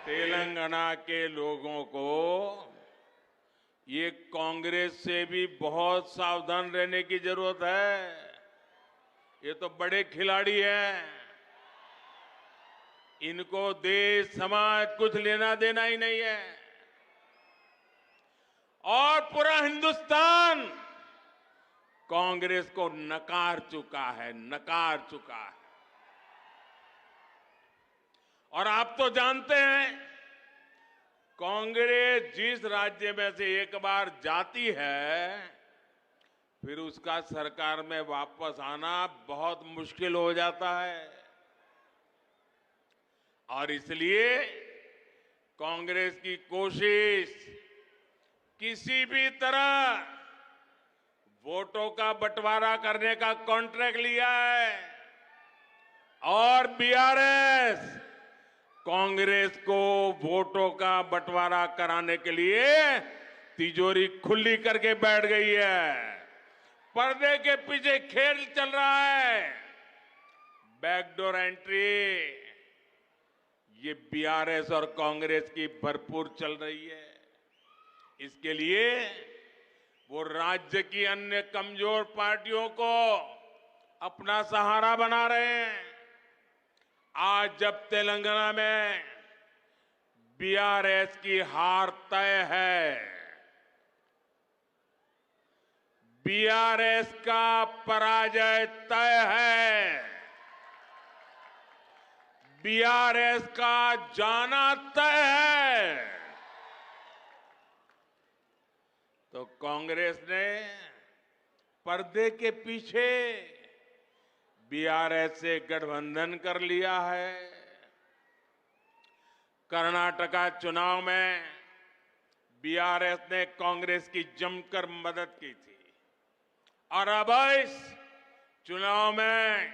तेलंगाना के लोगों को ये कांग्रेस से भी बहुत सावधान रहने की जरूरत है। ये तो बड़े खिलाड़ी हैं। इनको देश समाज कुछ लेना देना ही नहीं है। और पूरा हिंदुस्तान कांग्रेस को नकार चुका है, नकार चुका है। और आप तो जानते हैं, कांग्रेस जिस राज्य में से एक बार जाती है, फिर उसका सरकार में वापस आना बहुत मुश्किल हो जाता है। और इसलिए कांग्रेस की कोशिश किसी भी तरह वोटों का बंटवारा करने का कॉन्ट्रैक्ट लिया है और बीआरएस कांग्रेस को वोटों का बंटवारा कराने के लिए तिजोरी खुली करके बैठ गई है। पर्दे के पीछे खेल चल रहा है। बैकडोर एंट्री ये बीआरएस और कांग्रेस की भरपूर चल रही है। इसके लिए वो राज्य की अन्य कमजोर पार्टियों को अपना सहारा बना रहे हैं। आज जब तेलंगाना में बीआरएस की हार तय है, बीआरएस का पराजय तय है, बीआरएस का जाना तय है, तो कांग्रेस ने पर्दे के पीछे बीआरएस से गठबंधन कर लिया है। कर्नाटका चुनाव में बीआरएस ने कांग्रेस की जमकर मदद की थी और अब इस चुनाव में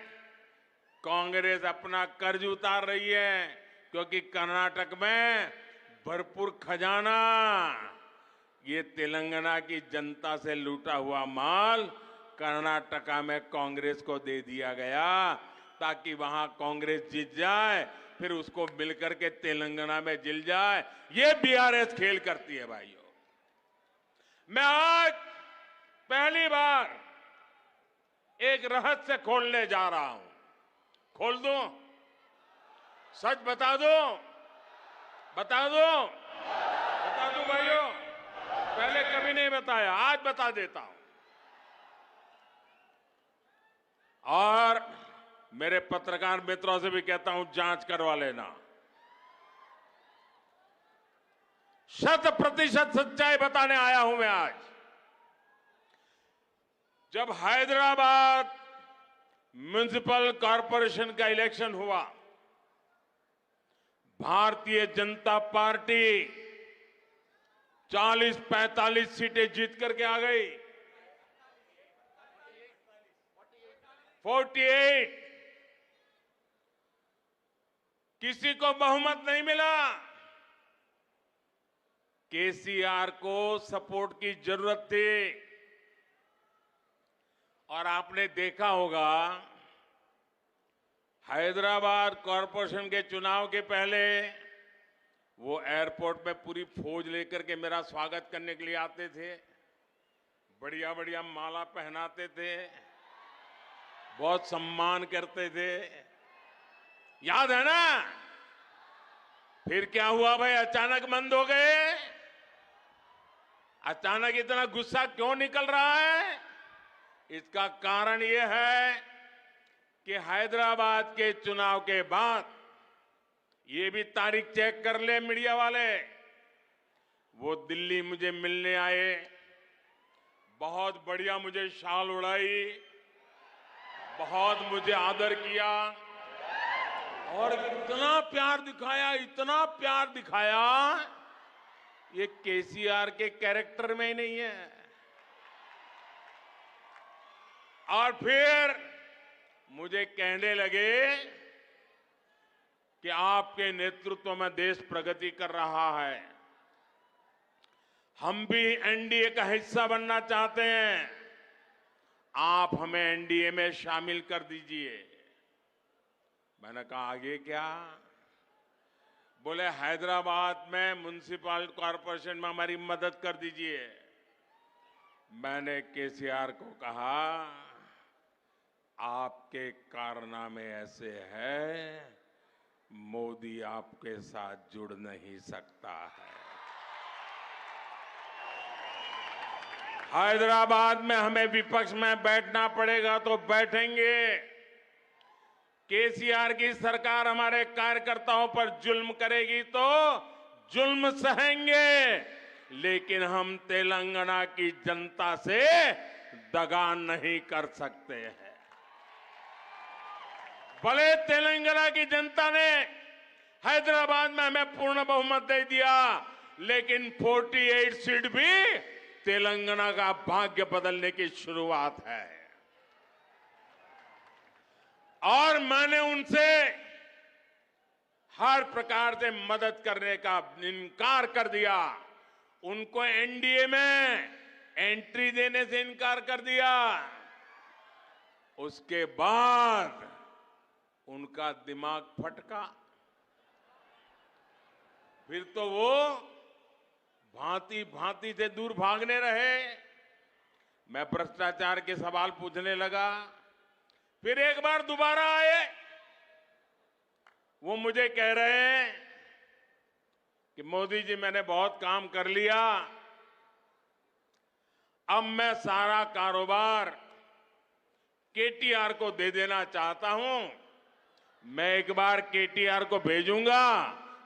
कांग्रेस अपना कर्ज उतार रही है, क्योंकि कर्नाटक में भरपूर खजाना, ये तेलंगाना की जनता से लूटा हुआ माल कर्नाटका में कांग्रेस को दे दिया गया, ताकि वहां कांग्रेस जीत जाए, फिर उसको मिलकर के तेलंगाना में जिल जाए। ये बीआरएस खेल करती है भाइयों। मैं आज पहली बार एक रहस्य खोलने जा रहा हूं। खोल दूं? सच बता दूं? बता दूं? बता दूं भाइयों? पहले कभी नहीं बताया, आज बता देता हूं। और मेरे पत्रकार मित्रों से भी कहता हूं, जांच करवा लेना। 100% सच्चाई बताने आया हूं मैं आज। जब हैदराबाद म्युनिसिपल कॉरपोरेशन का इलेक्शन हुआ, भारतीय जनता पार्टी 40-45 सीटें जीत करके आ गई। 48 किसी को बहुमत नहीं मिला। केसीआर को सपोर्ट की जरूरत थी। और आपने देखा होगा, हैदराबाद कॉरपोरेशन के चुनाव के पहले वो एयरपोर्ट में पूरी फौज लेकर के मेरा स्वागत करने के लिए आते थे। बढ़िया बढ़िया माला पहनाते थे, बहुत सम्मान करते थे। याद है ना? फिर क्या हुआ भाई? अचानक बंद हो गए। अचानक इतना गुस्सा क्यों निकल रहा है? इसका कारण यह है कि हैदराबाद के चुनाव के बाद, ये भी तारीख चेक कर ले मीडिया वाले, वो दिल्ली मुझे मिलने आए, बहुत बढ़िया मुझे शाल उड़ाई, बहुत मुझे आदर किया और इतना प्यार दिखाया, इतना प्यार दिखाया, ये केसीआर के कैरेक्टर में ही नहीं है। और फिर मुझे कहने लगे कि आपके नेतृत्व में देश प्रगति कर रहा है, हम भी एनडीए का हिस्सा बनना चाहते हैं, आप हमें एनडीए में शामिल कर दीजिए। मैंने कहा आगे क्या? बोले हैदराबाद में म्युनिसिपल कॉरपोरेशन में हमारी मदद कर दीजिए। मैंने केसीआर को कहा, आपके कारनामे ऐसे हैं, मोदी आपके साथ जुड़ नहीं सकता है। हैदराबाद में हमें विपक्ष में बैठना पड़ेगा तो बैठेंगे। केसीआर की सरकार हमारे कार्यकर्ताओं पर जुल्म करेगी तो जुल्म सहेंगे, लेकिन हम तेलंगाना की जनता से दगा नहीं कर सकते हैं। भले तेलंगाना की जनता ने हैदराबाद में हमें पूर्ण बहुमत दे दिया, लेकिन 48 सीट भी तेलंगाना का भाग्य बदलने की शुरुआत है। और मैंने उनसे हर प्रकार से मदद करने का इनकार कर दिया। उनको एनडीए में एंट्री देने से इनकार कर दिया। उसके बाद उनका दिमाग फटका, फिर तो वो भांति भांति से दूर भागने रहे। मैं भ्रष्टाचार के सवाल पूछने लगा, फिर एक बार दोबारा आए। वो मुझे कह रहे हैं कि मोदी जी मैंने बहुत काम कर लिया, अब मैं सारा कारोबार केटीआर को दे देना चाहता हूं। मैं एक बार केटीआर को भेजूंगा,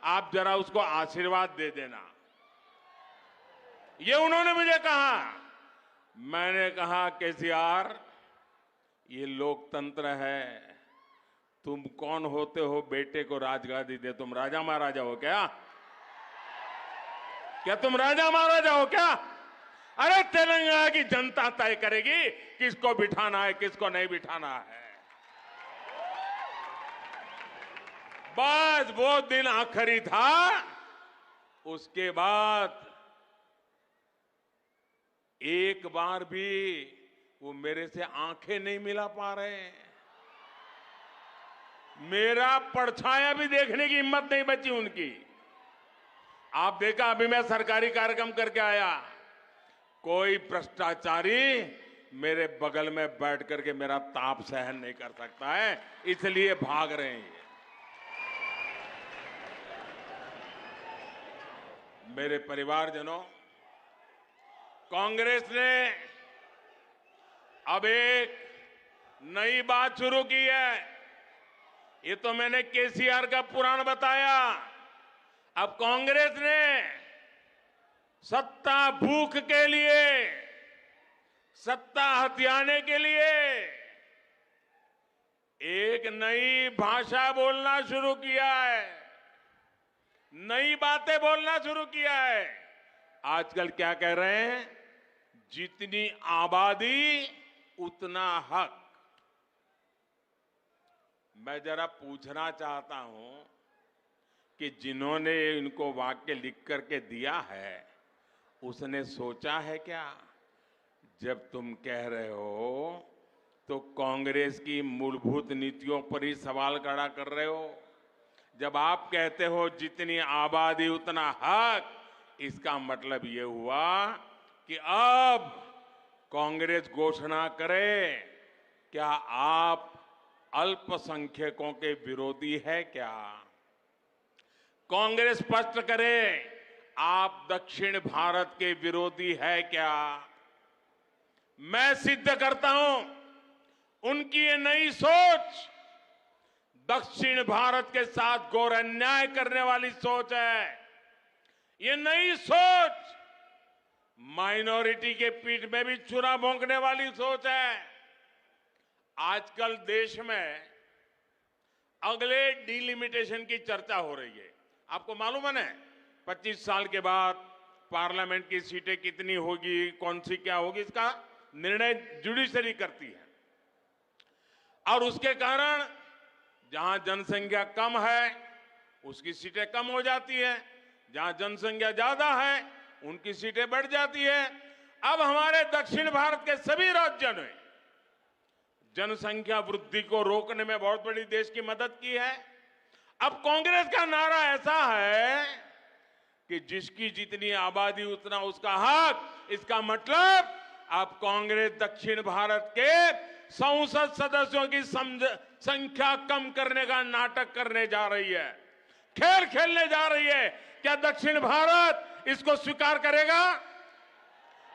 आप जरा उसको आशीर्वाद दे देना। ये उन्होंने मुझे कहा। मैंने कहा, केसीआर, ये लोकतंत्र है, तुम कौन होते हो बेटे को राजगादी दे? तुम राजा महाराजा हो क्या? क्या तुम राजा महाराजा हो क्या? अरे तेलंगाना की जनता तय करेगी किसको बिठाना है, किसको नहीं बिठाना है। बस वो दिन आखिरी था। उसके बाद एक बार भी वो मेरे से आंखें नहीं मिला पा रहे। मेरा परछाया भी देखने की हिम्मत नहीं बची उनकी। आप देखा, अभी मैं सरकारी कार्यक्रम करके आया, कोई भ्रष्टाचारी मेरे बगल में बैठ करके मेरा ताप सहन नहीं कर सकता है, इसलिए भाग रहे हैं। मेरे परिवारजनों, कांग्रेस ने अब एक नई बात शुरू की है। ये तो मैंने केसीआर का पुराण बताया। अब कांग्रेस ने सत्ता भूख के लिए, सत्ता हथियाने के लिए एक नई भाषा बोलना शुरू किया है, नई बातें बोलना शुरू किया है। आजकल क्या कह रहे हैं? जितनी आबादी उतना हक। मैं जरा पूछना चाहता हूं कि जिन्होंने इनको वाक्य लिख करके दिया है, उसने सोचा है क्या? जब तुम कह रहे हो तो कांग्रेस की मूलभूत नीतियों पर ही सवाल खड़ा कर रहे हो। जब आप कहते हो जितनी आबादी उतना हक, इसका मतलब ये हुआ कि अब कांग्रेस घोषणा करे, क्या आप अल्पसंख्यकों के विरोधी है क्या? कांग्रेस स्पष्ट करे, आप दक्षिण भारत के विरोधी है क्या? मैं सिद्ध करता हूं, उनकी ये नई सोच दक्षिण भारत के साथ घोर अन्याय करने वाली सोच है। ये नई सोच माइनॉरिटी के पीठ में भी छुरा भोंकने वाली सोच है। आजकल देश में अगले डिलिमिटेशन की चर्चा हो रही है। आपको मालूम है ना, 25 साल के बाद पार्लियामेंट की सीटें कितनी होगी, कौन सी क्या होगी, इसका निर्णय जुडिशरी करती है। और उसके कारण जहां जनसंख्या कम है उसकी सीटें कम हो जाती है, जहां जनसंख्या ज्यादा है उनकी सीटें बढ़ जाती है। अब हमारे दक्षिण भारत के सभी राज्यों ने जनसंख्या वृद्धि को रोकने में बहुत बड़ी देश की मदद की है। अब कांग्रेस का नारा ऐसा है कि जिसकी जितनी आबादी उतना उसका हक। इसका मतलब अब कांग्रेस दक्षिण भारत के संसद सदस्यों की संख्या कम करने का नाटक करने जा रही है, खेल खेलने जा रही है। क्या दक्षिण भारत इसको स्वीकार करेगा?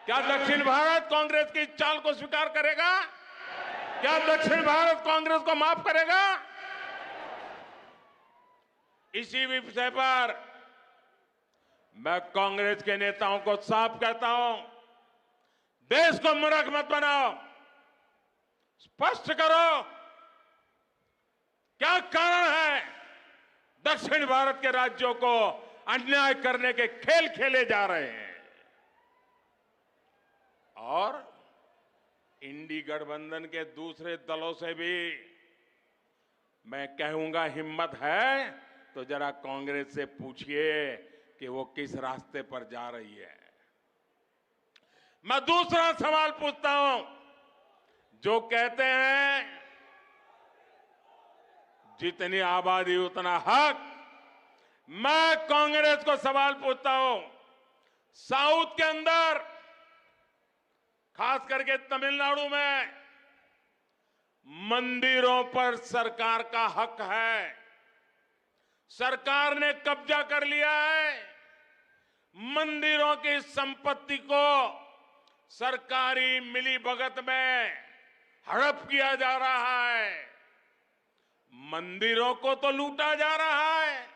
क्या दक्षिण भारत कांग्रेस की चाल को स्वीकार करेगा? क्या दक्षिण भारत कांग्रेस को माफ करेगा? इसी विषय पर मैं कांग्रेस के नेताओं को साफ कहता हूं, देश को मूर्ख मत बनाओ, स्पष्ट करो क्या कारण है दक्षिण भारत के राज्यों को अन्याय करने के खेल खेले जा रहे हैं। और इंडी गठबंधन के दूसरे दलों से भी मैं कहूंगा, हिम्मत है तो जरा कांग्रेस से पूछिए कि वो किस रास्ते पर जा रही है। मैं दूसरा सवाल पूछता हूं, जो कहते हैं जितनी आबादी उतना हक, मैं कांग्रेस को सवाल पूछता हूं, साउथ के अंदर खास करके तमिलनाडु में मंदिरों पर सरकार का हक है, सरकार ने कब्जा कर लिया है। मंदिरों की संपत्ति को सरकारी मिलीभगत में हड़प किया जा रहा है, मंदिरों को तो लूटा जा रहा है,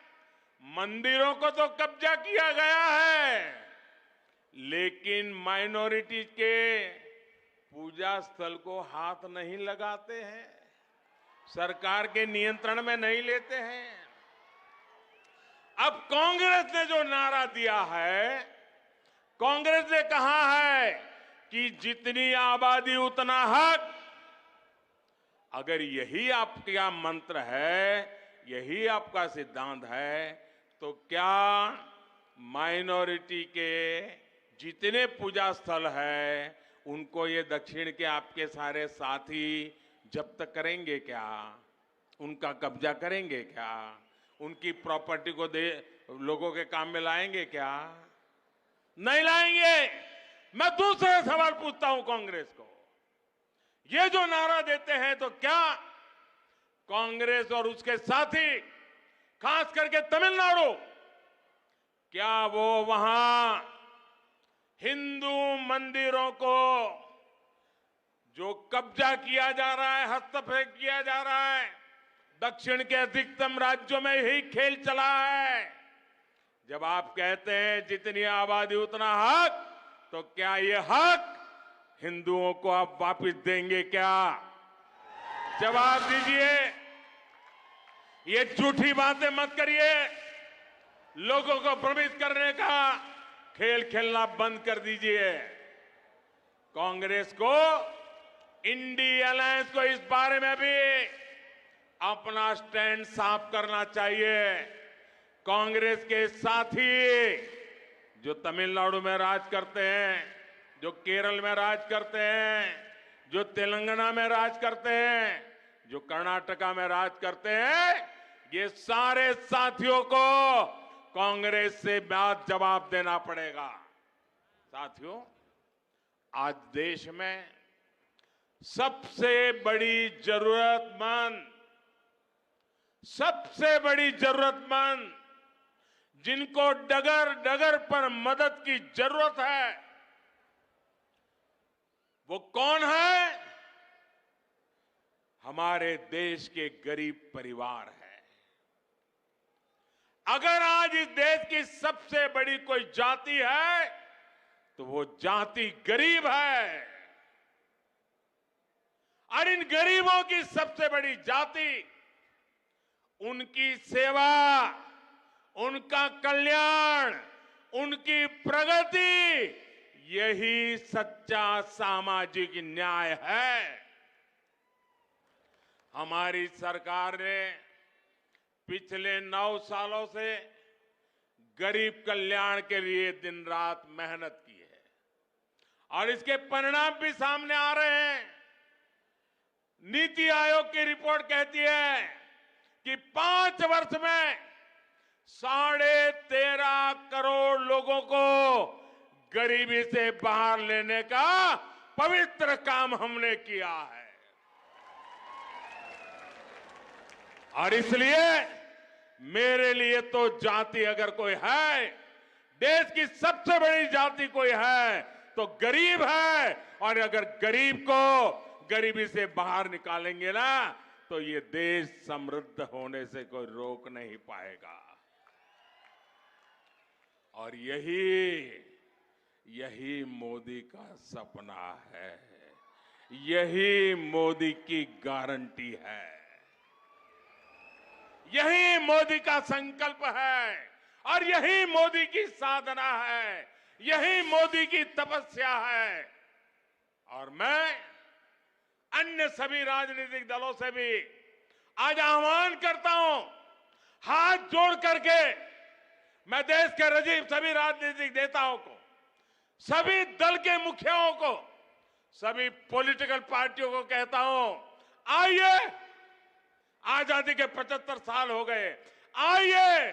मंदिरों को तो कब्जा किया गया है, लेकिन माइनॉरिटी के पूजा स्थल को हाथ नहीं लगाते हैं, सरकार के नियंत्रण में नहीं लेते हैं। अब कांग्रेस ने जो नारा दिया है, कांग्रेस ने कहा है कि जितनी आबादी उतना हक। अगर यही आपका मंत्र है, यही आपका सिद्धांत है, तो क्या माइनॉरिटी के जितने पूजा स्थल है उनको ये दक्षिण के आपके सारे साथी जब्त करेंगे क्या? उनका कब्जा करेंगे क्या? उनकी प्रॉपर्टी को लोगों के काम में लाएंगे क्या? नहीं लाएंगे। मैं दूसरा सवाल पूछता हूं कांग्रेस को, ये जो नारा देते हैं तो क्या कांग्रेस और उसके साथी, खास करके तमिलनाडु, क्या वो वहां हिंदू मंदिरों को जो कब्जा किया जा रहा है, हस्तक्षेप किया जा रहा है, दक्षिण के अधिकतम राज्यों में यही खेल चला है। जब आप कहते हैं जितनी आबादी उतना हक, तो क्या ये हक हिंदुओं को आप वापस देंगे क्या? जवाब दीजिए। ये झूठी बातें मत करिए, लोगों को भ्रमित करने का खेल खेलना बंद कर दीजिए। कांग्रेस को, इंडी अलायंस को इस बारे में भी अपना स्टैंड साफ करना चाहिए। कांग्रेस के साथी जो तमिलनाडु में राज करते हैं, जो केरल में राज करते हैं, जो तेलंगाना में राज करते हैं, जो कर्नाटका में राज करते हैं, ये सारे साथियों को कांग्रेस से बात जवाब देना पड़ेगा। साथियों, आज देश में सबसे बड़ी जरूरतमंद जिनको डगर डगर पर मदद की जरूरत है, वो कौन है? हमारे देश के गरीब परिवार है। अगर आज इस देश की सबसे बड़ी कोई जाति है तो वो जाति गरीब है, और इन गरीबों की सबसे बड़ी जाति, उनकी सेवा, उनका कल्याण, उनकी प्रगति, यही सच्चा सामाजिक न्याय है। हमारी सरकार ने पिछले 9 सालों से गरीब कल्याण के लिए दिन रात मेहनत की है, और इसके परिणाम भी सामने आ रहे हैं। नीति आयोग की रिपोर्ट कहती है कि 5 वर्ष में 13.5 करोड़ लोगों को गरीबी से बाहर लेने का पवित्र काम हमने किया है। और इसलिए मेरे लिए तो जाति अगर कोई है, देश की सबसे बड़ी जाति कोई है तो गरीब है। और अगर गरीब को गरीबी से बाहर निकालेंगे ना तो ये देश समृद्ध होने से कोई रोक नहीं पाएगा। और यही मोदी का सपना है, यही मोदी की गारंटी है, यही मोदी का संकल्प है और यही मोदी की साधना है, यही मोदी की तपस्या है। और मैं अन्य सभी राजनीतिक दलों से भी आज आह्वान करता हूं, हाथ जोड़ करके मैं देश के सभी राजनीतिक नेताओं को, सभी दल के मुखियाओं को, सभी पॉलिटिकल पार्टियों को कहता हूं, आइए, आजादी के 75 साल हो गए, आइए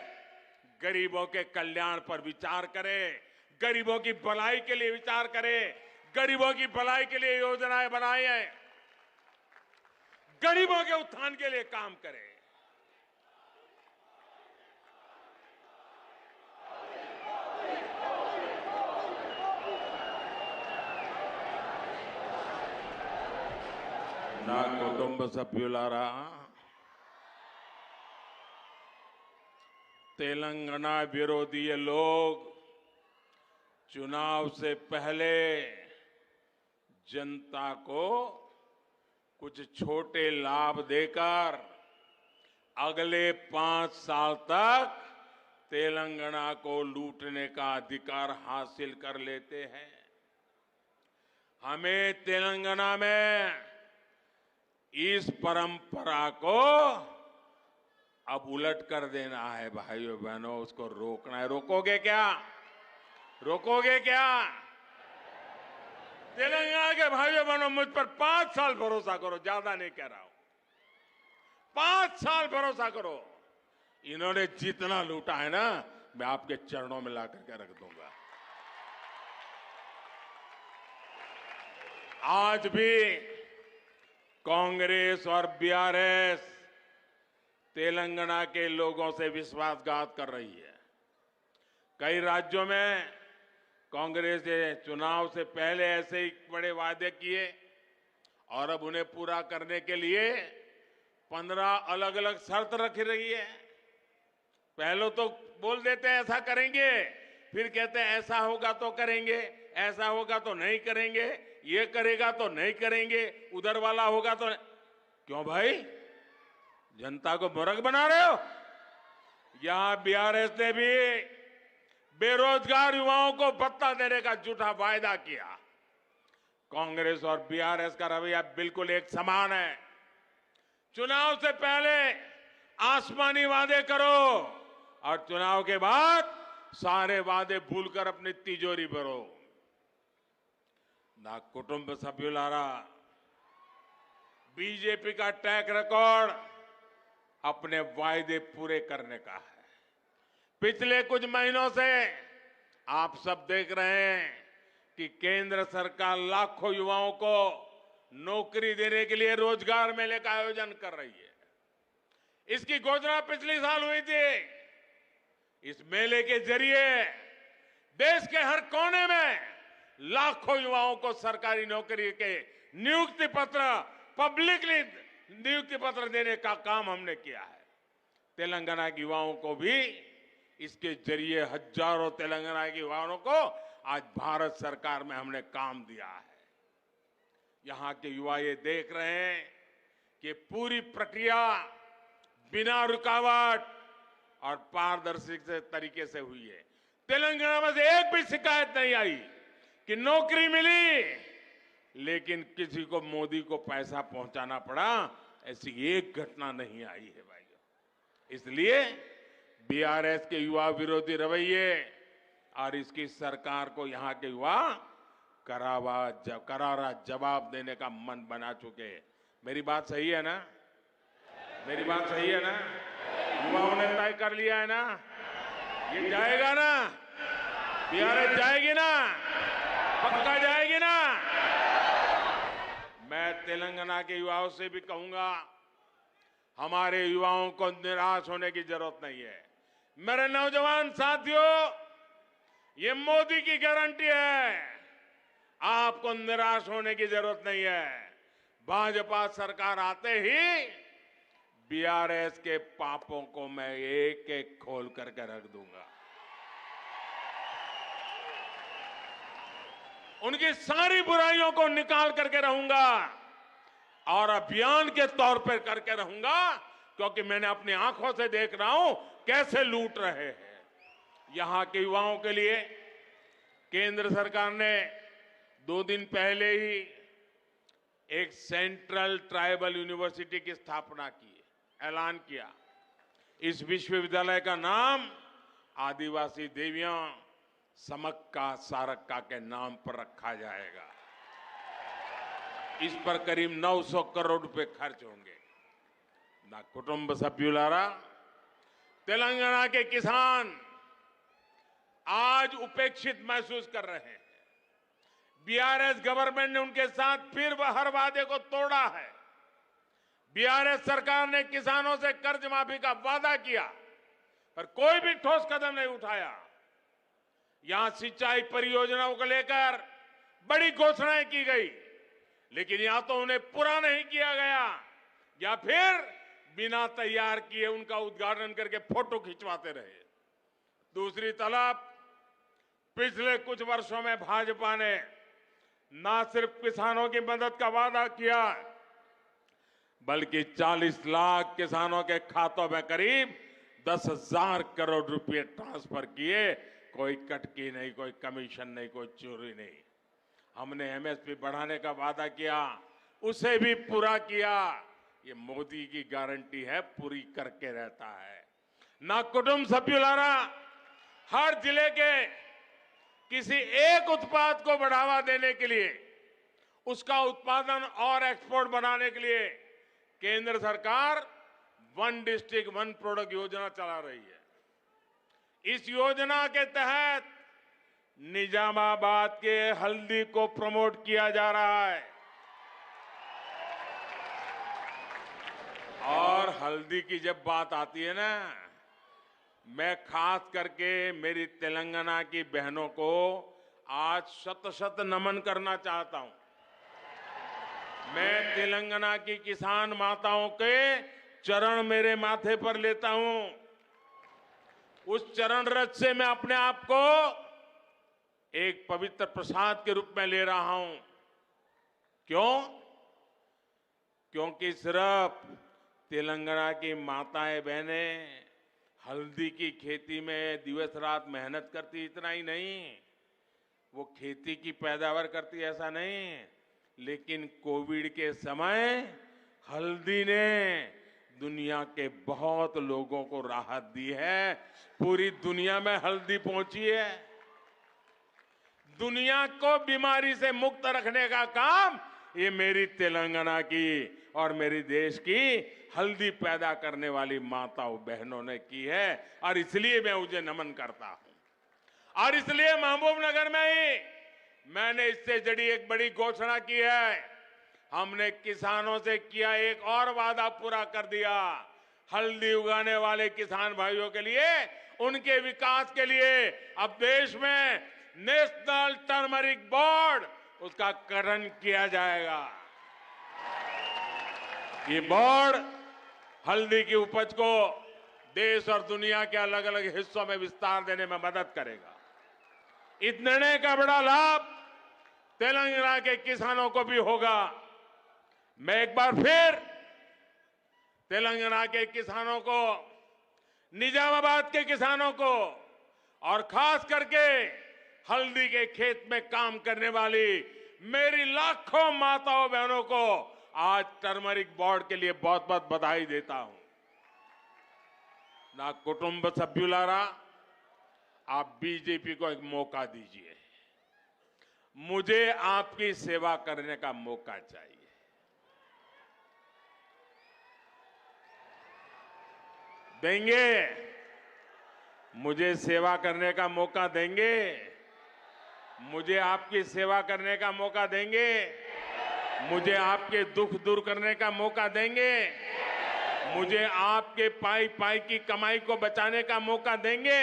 गरीबों के कल्याण पर विचार करें, गरीबों की भलाई के लिए विचार करें, गरीबों की भलाई के लिए योजनाएं बनाएं, गरीबों के उत्थान के लिए काम करें। నా కుటుంబ సభ్యులారా, तेलंगाना विरोधी ये लोग चुनाव से पहले जनता को कुछ छोटे लाभ देकर अगले 5 साल तक तेलंगाना को लूटने का अधिकार हासिल कर लेते हैं। हमें तेलंगाना में इस परंपरा को अब उलट कर देना है भाइयों बहनों, उसको रोकना है। रोकोगे क्या? रोकोगे क्या? तेलंगाना के भाइयों बहनों, मुझ पर 5 साल भरोसा करो, ज्यादा नहीं कह रहा हूं, 5 साल भरोसा करो। इन्होंने जितना लूटा है ना, मैं आपके चरणों में ला करके रख दूंगा। आज भी कांग्रेस और बीआरएस तेलंगाना के लोगों से विश्वासघात कर रही है। कई राज्यों में कांग्रेस ने चुनाव से पहले ऐसे ही बड़े वादे किए और अब उन्हें पूरा करने के लिए 15 अलग अलग शर्त रख रही है। पहले तो बोल देते हैं ऐसा करेंगे, फिर कहते हैं ऐसा होगा तो करेंगे, ऐसा होगा तो नहीं करेंगे, ये करेगा तो नहीं करेंगे, उधर वाला होगा तो नहीं। क्यों भाई, जनता को मूर्ख बना रहे हो? यहां बीआरएस ने भी बेरोजगार युवाओं को भत्ता देने का झूठा वायदा किया। कांग्रेस और बीआरएस का रवैया बिल्कुल एक समान है। चुनाव से पहले आसमानी वादे करो और चुनाव के बाद सारे वादे भूलकर अपनी तिजोरी भरो। ना कुटुंब सभ्युलारा, बीजेपी का ट्रैक रिकॉर्ड अपने वायदे पूरे करने का है। पिछले कुछ महीनों से आप सब देख रहे हैं कि केंद्र सरकार लाखों युवाओं को नौकरी देने के लिए रोजगार मेले का आयोजन कर रही है। इसकी घोषणा पिछले साल हुई थी। इस मेले के जरिए देश के हर कोने में लाखों युवाओं को सरकारी नौकरी के नियुक्ति पत्र, पब्लिकली नियुक्ति पत्र देने का काम हमने किया है। तेलंगाना के युवाओं को भी इसके जरिए हजारों तेलंगाना के युवाओं को आज भारत सरकार में हमने काम दिया है। यहां के युवा ये देख रहे हैं कि पूरी प्रक्रिया बिना रुकावट और पारदर्शी तरीके से हुई है। तेलंगाना में से एक भी शिकायत नहीं आई कि नौकरी मिली लेकिन किसी को मोदी को पैसा पहुंचाना पड़ा, ऐसी एक घटना नहीं आई है भाइयों। इसलिए बीआरएस के युवा विरोधी रवैये और इसकी सरकार को यहां के युवा करारा जवाब देने का मन बना चुके हैं। मेरी बात सही है ना? मेरी बात सही है ना? युवाओं ने तय कर लिया है ना, ये जाएगा ना, बीआरएस जाएगी ना, पक्का जाएगी ना। मैं तेलंगाना के युवाओं से भी कहूंगा, हमारे युवाओं को निराश होने की जरूरत नहीं है। मेरे नौजवान साथियों, ये मोदी की गारंटी है, आपको निराश होने की जरूरत नहीं है। भाजपा सरकार आते ही बीआरएस के पापों को मैं एक एक खोल करके रख दूंगा। उनकी सारी बुराइयों को निकाल करके रहूंगा और अभियान के तौर पर करके रहूंगा, क्योंकि मैंने अपनी आंखों से देख रहा हूं कैसे लूट रहे हैं। यहां के युवाओं के लिए केंद्र सरकार ने 2 दिन पहले ही एक सेंट्रल ट्राइबल यूनिवर्सिटी की स्थापना की, ऐलान किया। इस विश्वविद्यालय का नाम आदिवासी देवियां समक्का सारक्का के नाम पर रखा जाएगा। इस पर करीब 900 करोड़ रुपए खर्च होंगे। ना कुटुंब सभ्युलारा, तेलंगाना के किसान आज उपेक्षित महसूस कर रहे हैं। बीआरएस गवर्नमेंट ने उनके साथ फिर हर वादे को तोड़ा है। बीआरएस सरकार ने किसानों से कर्ज माफी का वादा किया, पर कोई भी ठोस कदम नहीं उठाया। यहां सिंचाई परियोजनाओं को लेकर बड़ी घोषणाएं की गई, लेकिन या तो उन्हें पूरा नहीं किया गया या फिर बिना तैयार किए उनका उद्घाटन करके फोटो खिंचवाते रहे। दूसरी तरफ पिछले कुछ वर्षों में भाजपा ने न सिर्फ किसानों की मदद का वादा किया, बल्कि 40 लाख किसानों के खातों में करीब 10,000 करोड़ रुपए ट्रांसफर किए। कोई कटकी नहीं, कोई कमीशन नहीं, कोई चोरी नहीं। हमने एमएसपी बढ़ाने का वादा किया, उसे भी पूरा किया। ये मोदी की गारंटी है, पूरी करके रहता है। ना कुटुंब सभ्युलारा, हर जिले के किसी एक उत्पाद को बढ़ावा देने के लिए, उसका उत्पादन और एक्सपोर्ट बनाने के लिए केंद्र सरकार 1 डिस्ट्रिक्ट 1 प्रोडक्ट योजना चला रही है। इस योजना के तहत निजामाबाद के हल्दी को प्रमोट किया जा रहा है और हल्दी की जब बात आती है ना, मैं खास करके मेरी तेलंगाना की बहनों को आज शत-शत नमन करना चाहता हूं। मैं तेलंगाना की किसान माताओं के चरण मेरे माथे पर लेता हूं। उस चरण रज से मैं अपने आप को एक पवित्र प्रसाद के रूप में ले रहा हूं। क्यों? क्योंकि सिर्फ तेलंगाना की माताएं बहनें हल्दी की खेती में दिवस रात मेहनत करती, इतना ही नहीं, वो खेती की पैदावार करती, ऐसा नहीं, लेकिन कोविड के समय हल्दी ने दुनिया के बहुत लोगों को राहत दी है। पूरी दुनिया में हल्दी पहुंची है। दुनिया को बीमारी से मुक्त रखने का काम ये मेरी तेलंगाना की और मेरी देश की हल्दी पैदा करने वाली माताओं बहनों ने की है, और इसलिए मैं उसे नमन करता हूं। और इसलिए महबूबनगर में ही मैंने इससे जुड़ी एक बड़ी घोषणा की है। हमने किसानों से किया एक और वादा पूरा कर दिया। हल्दी उगाने वाले किसान भाइयों के लिए, उनके विकास के लिए अब देश में नेशनल टर्मरिक बोर्ड, उसका गठन किया जाएगा। ये बोर्ड हल्दी की उपज को देश और दुनिया के अलग अलग हिस्सों में विस्तार देने में मदद करेगा। इस निर्णय का बड़ा लाभ तेलंगाना के किसानों को भी होगा। मैं एक बार फिर तेलंगाना के किसानों को, निजामाबाद के किसानों को और खास करके हल्दी के खेत में काम करने वाली मेरी लाखों माताओं बहनों को आज टर्मरिक बोर्ड के लिए बहुत बहुत बधाई देता हूं। ना कुटुंब सभ्युलारा, आप बीजेपी को एक मौका दीजिए। मुझे आपकी सेवा करने का मौका चाहिए। देंगे? मुझे सेवा करने का मौका देंगे? मुझे आपकी सेवा करने का मौका देंगे? मुझे आपके दुख दूर करने का मौका देंगे? मुझे आपके पाई पाई की कमाई को बचाने का मौका देंगे?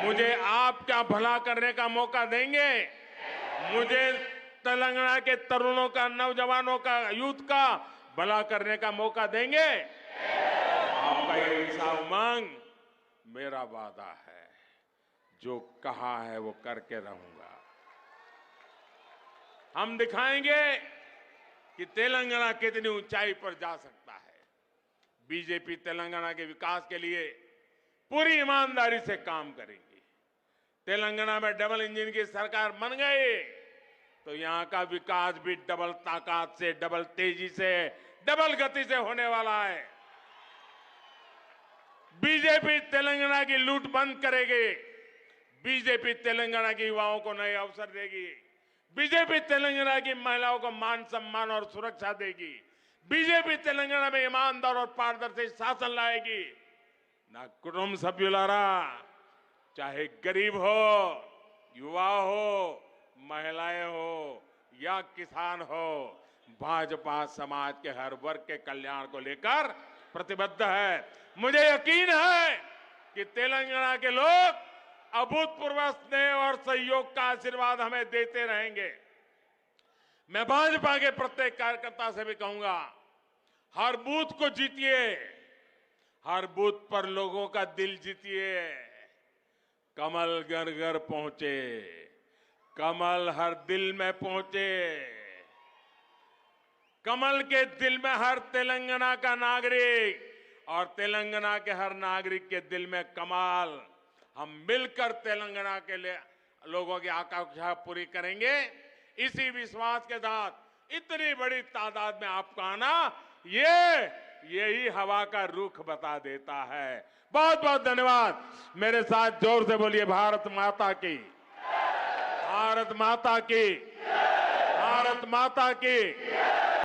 मुझे आपका भला करने का मौका देंगे? मुझे तेलंगाना के तरुणों का, नौजवानों का, यूथ का भला करने का मौका देंगे? आपका ये ऐसा उमंग मेरा वादा है, जो कहा है वो करके रहूंगा। हम दिखाएंगे कि तेलंगाना कितनी ऊंचाई पर जा सकता है। बीजेपी तेलंगाना के विकास के लिए पूरी ईमानदारी से काम करेगी। तेलंगाना में डबल इंजन की सरकार बन गई तो यहां का विकास भी डबल ताकत से, डबल तेजी से, डबल गति से होने वाला है। बीजेपी तेलंगाना की लूट बंद करेगी। बीजेपी तेलंगाना के युवाओं को नए अवसर देगी। बीजेपी तेलंगाना की महिलाओं को मान सम्मान और सुरक्षा देगी। बीजेपी तेलंगाना में ईमानदार और पारदर्शी शासन लाएगी। ना कुटुंब सभ्युलारा, चाहे गरीब हो, युवा हो, महिलाएं हो या किसान हो, भाजपा समाज के हर वर्ग के कल्याण को लेकर प्रतिबद्ध है। मुझे यकीन है कि तेलंगाना के लोग अभूतपूर्व स्नेह और सहयोग का आशीर्वाद हमें देते रहेंगे। मैं भाजपा के प्रत्येक कार्यकर्ता से भी कहूंगा, हर बूथ को जीतिए, हर बूथ पर लोगों का दिल जीतिए। कमल घर घर पहुंचे, कमल हर दिल में पहुंचे। कमल के दिल में हर तेलंगाना का नागरिक और तेलंगाना के हर नागरिक के दिल में कमल। हम मिलकर तेलंगाना के लिए लोगों की आकांक्षा पूरी करेंगे। इसी विश्वास के साथ इतनी बड़ी तादाद में आपका आना, यही हवा का रुख बता देता है। बहुत बहुत धन्यवाद। मेरे साथ जोर से बोलिए, भारत माता की, भारत माता की, भारत माता की।